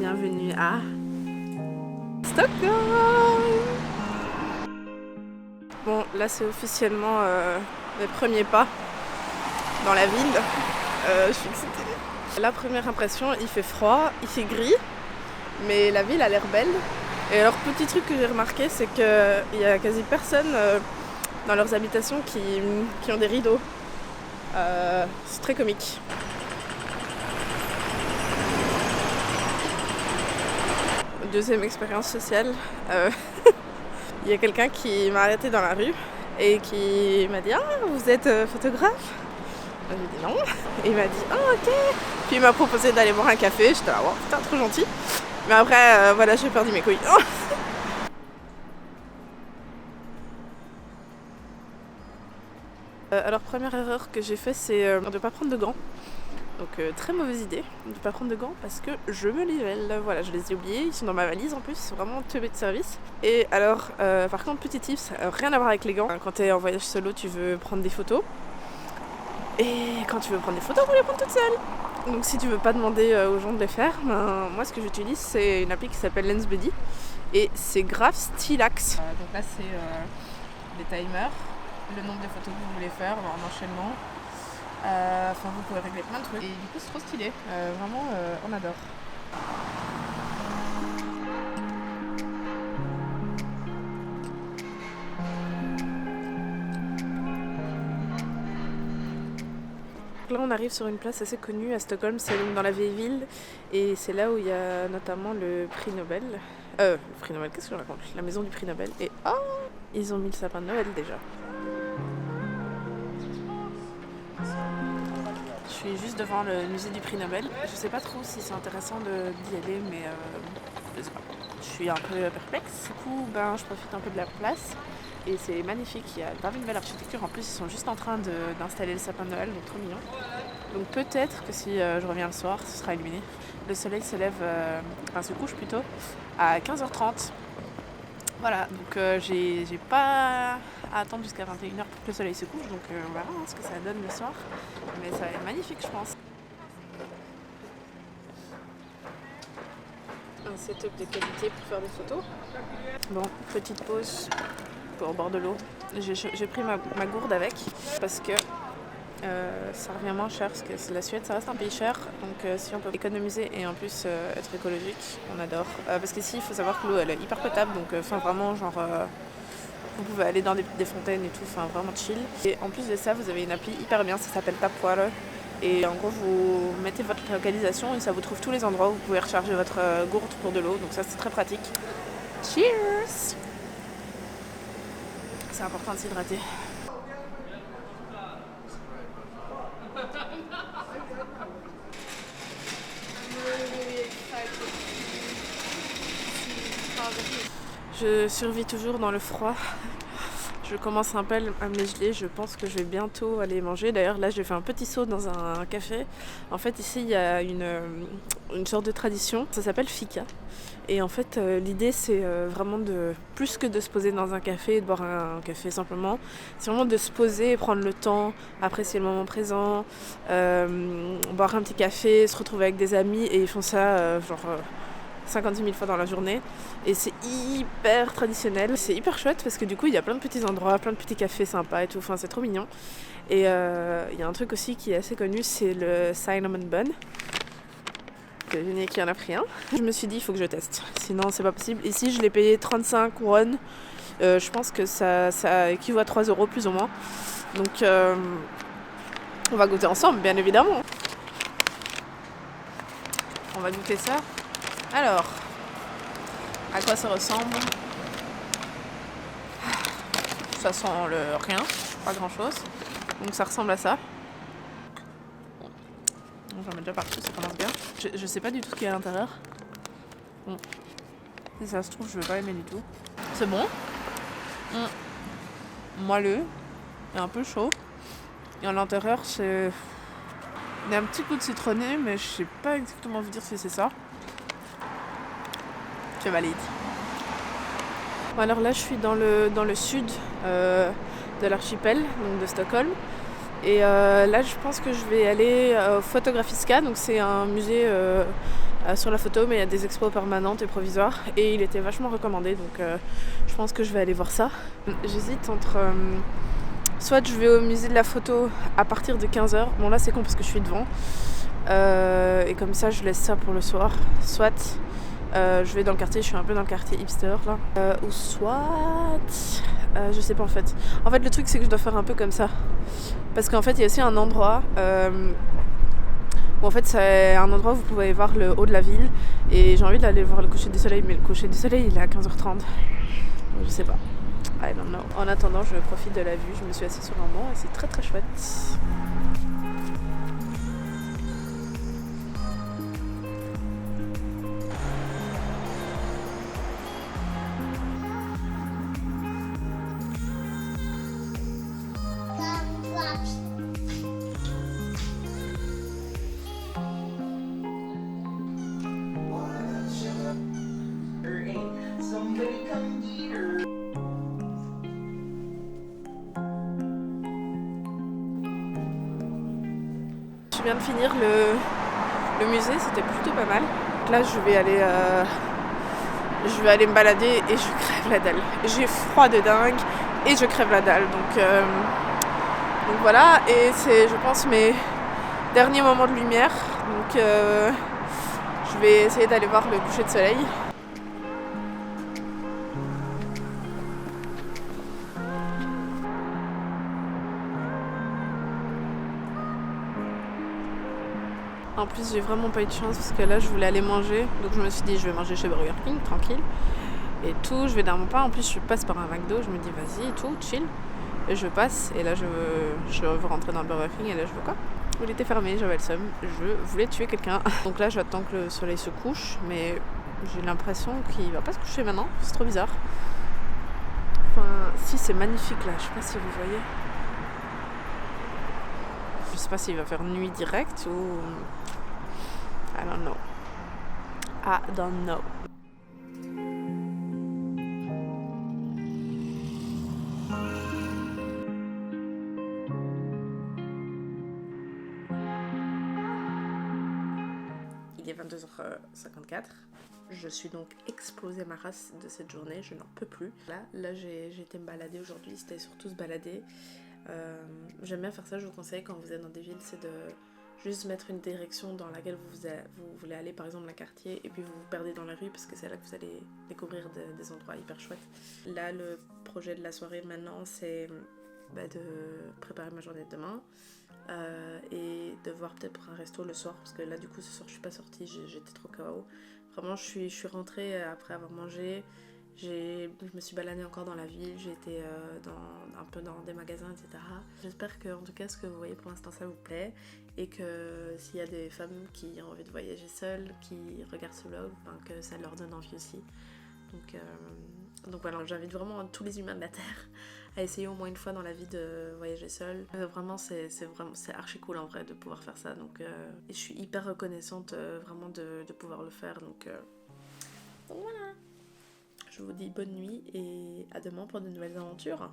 bienvenue à Stockholm. Bon, là c'est officiellement les premiers pas dans la ville. Je suis excitée. La première impression, il fait froid, il fait gris, mais la ville a l'air belle. Et alors, petit truc que j'ai remarqué, c'est qu'il y a quasi personne dans leurs habitations qui ont des rideaux. C'est très comique. Deuxième expérience sociale, il y a quelqu'un qui m'a arrêtée dans la rue et qui m'a dit « Ah, vous êtes photographe ?» J'ai dit non. Et il m'a dit « Ah, ok !» Puis il m'a proposé d'aller boire un café. J'étais là « Wow, putain, trop gentil !» Mais après, voilà, j'ai perdu mes couilles. Alors, première erreur que j'ai fait, c'est de ne pas prendre de gants. Donc très mauvaise idée de ne pas prendre de gants parce que je me nivelle. Voilà, je les ai oubliés, ils sont dans ma valise en plus, c'est vraiment teubé de service. Et alors, par contre, petit tips, rien à voir avec les gants. Quand tu es en voyage solo, tu veux prendre des photos. Et quand tu veux prendre des photos, faut les prendre toute seule. Donc si tu veux pas demander aux gens de les faire, ben, moi ce que j'utilise c'est une appli qui s'appelle LensBuddy. Et c'est grave stylax. Donc là c'est les timers, le nombre de photos que vous voulez faire en enchaînement. Enfin, vous pouvez régler plein de trucs. Et du coup, c'est trop stylé. Vraiment, on adore. Là, on arrive sur une place assez connue à Stockholm. C'est dans la vieille ville. Et c'est là où il y a notamment le prix Nobel. Le prix Nobel, qu'est-ce que je raconte ? La maison du prix Nobel. Et ils ont mis le sapin de Noël déjà. Je suis juste devant le musée du prix Nobel. Je sais pas trop si c'est intéressant d'y aller, mais je sais pas. Je suis un peu perplexe. Du coup, je profite un peu de la place. Et c'est magnifique, il y a grave une belle architecture. En plus, ils sont juste en train d'installer le sapin de Noël, donc trop mignon. Donc peut-être que si je reviens le soir, ce sera illuminé. Le soleil se couche plutôt, à 15h30. Voilà, donc j'ai pas à attendre jusqu'à 21h pour que le soleil se couche, donc on verra ce que ça donne le soir. Mais ça va être magnifique, je pense. Un setup de qualité pour faire des photos. Bon, petite pause au bord de l'eau. J'ai pris ma gourde avec parce que ça revient moins cher parce que la Suède ça reste un pays cher, donc si on peut économiser et en plus être écologique, on adore. Parce qu'ici il faut savoir que l'eau elle est hyper potable, donc vraiment genre vous pouvez aller dans des fontaines et tout, vraiment chill. Et en plus de ça vous avez une appli hyper bien, ça s'appelle Tapware. Et en gros vous mettez votre localisation et ça vous trouve tous les endroits où vous pouvez recharger votre gourde pour de l'eau, donc ça c'est très pratique. Cheers! C'est important de s'hydrater. Je survis toujours dans le froid. Je commence un peu à me geler, je pense que je vais bientôt aller manger. D'ailleurs là j'ai fait un petit saut dans un café. En fait ici il y a une sorte de tradition, ça s'appelle fika. Et en fait l'idée c'est vraiment plus que de se poser dans un café et de boire un café simplement, c'est vraiment de se poser et prendre le temps, apprécier le moment présent, boire un petit café, se retrouver avec des amis et ils font ça 56 000 fois dans la journée et c'est hyper traditionnel, c'est hyper chouette parce que du coup il y a plein de petits endroits, plein de petits cafés sympas et tout, c'est trop mignon. Et il y a un truc aussi qui est assez connu, c'est le cinnamon bun. Qui en a pris un. Je me suis dit il faut que je teste, sinon c'est pas possible. Ici je l'ai payé 35 won, je pense que ça équivaut à 3 € plus ou moins. Donc on va goûter ensemble bien évidemment. On va goûter ça. Alors, à quoi ça ressemble ? Ça sent rien, pas grand chose. Donc ça ressemble à ça. J'en mets déjà partout, ça commence bien. Je sais pas du tout ce qu'il y a à l'intérieur. Bon. Si ça se trouve, je vais pas aimer du tout. C'est bon. Moelleux. Et un peu chaud. Et à l'intérieur, il y a un petit coup de citronné, mais je sais pas exactement vous dire si c'est ça. Je valide. Bon, alors là, je suis dans le sud de l'archipel, donc de Stockholm. Et là, je pense que je vais aller au Fotografiska. Donc c'est un musée sur la photo, mais il y a des expos permanentes et provisoires et il était vachement recommandé, donc je pense que je vais aller voir ça. J'hésite entre soit je vais au musée de la photo à partir de 15h, bon là c'est con parce que je suis devant, et comme ça je laisse ça pour le soir, soit je vais dans le quartier, je suis un peu dans le quartier hipster là, ou soit je sais pas en fait. En fait le truc c'est que je dois faire un peu comme ça, parce qu'en fait il y a aussi un endroit où en fait c'est un endroit où vous pouvez voir le haut de la ville, et j'ai envie d'aller voir le coucher du soleil, mais le coucher du soleil il est à 15h30, donc je sais pas. I don't know. En attendant, je profite de la vue, je me suis assise sur un banc et c'est très très chouette. Je viens de finir le musée, c'était plutôt pas mal. Là, je vais aller me balader et je crève la dalle. J'ai froid de dingue et je crève la dalle. Donc voilà, et c'est, je pense, mes derniers moments de lumière. Donc je vais essayer d'aller voir le coucher de soleil. En plus, j'ai vraiment pas eu de chance parce que là, je voulais aller manger. Donc je me suis dit, je vais manger chez Burger King, tranquille. Et tout, je vais dans mon pain. En plus, je passe par un McDo. Je me dis, vas-y, et tout, chill. Et je passe. Et là, je veux rentrer dans le Burger King. Et là, je veux quoi ? Il était fermé, j'avais le seum. Je voulais tuer quelqu'un. Donc là, j'attends que le soleil se couche. Mais j'ai l'impression qu'il va pas se coucher maintenant. C'est trop bizarre. Enfin, si, c'est magnifique là. Je sais pas si vous voyez. Je sais pas s'il va faire nuit directe ou... I don't know. I don't know. Il est 22h54. Je suis donc explosée ma race de cette journée, je n'en peux plus. Là j'ai été me balader aujourd'hui, c'était surtout se balader. J'aime bien faire ça, je vous conseille quand vous êtes dans des villes, c'est de juste mettre une direction dans laquelle vous voulez aller, par exemple un quartier, et puis vous vous perdez dans la rue parce que c'est là que vous allez découvrir des endroits hyper chouettes. Là, le projet de la soirée maintenant, c'est de préparer ma journée de demain. Et de voir peut-être pour un resto le soir, parce que là du coup ce soir je suis pas sortie, j'étais trop KO. Vraiment je suis rentrée après avoir mangé, je me suis baladée encore dans la ville, j'ai été un peu dans des magasins, etc. J'espère que en tout cas ce que vous voyez pour l'instant ça vous plaît, et que s'il y a des femmes qui ont envie de voyager seules, qui regardent ce vlog, que ça leur donne envie aussi. Donc voilà, j'invite vraiment tous les humains de la Terre à essayer au moins une fois dans la vie de voyager seul. Vraiment, c'est archi cool en vrai de pouvoir faire ça. Donc et je suis hyper reconnaissante vraiment de pouvoir le faire. Donc voilà. Je vous dis bonne nuit et à demain pour de nouvelles aventures.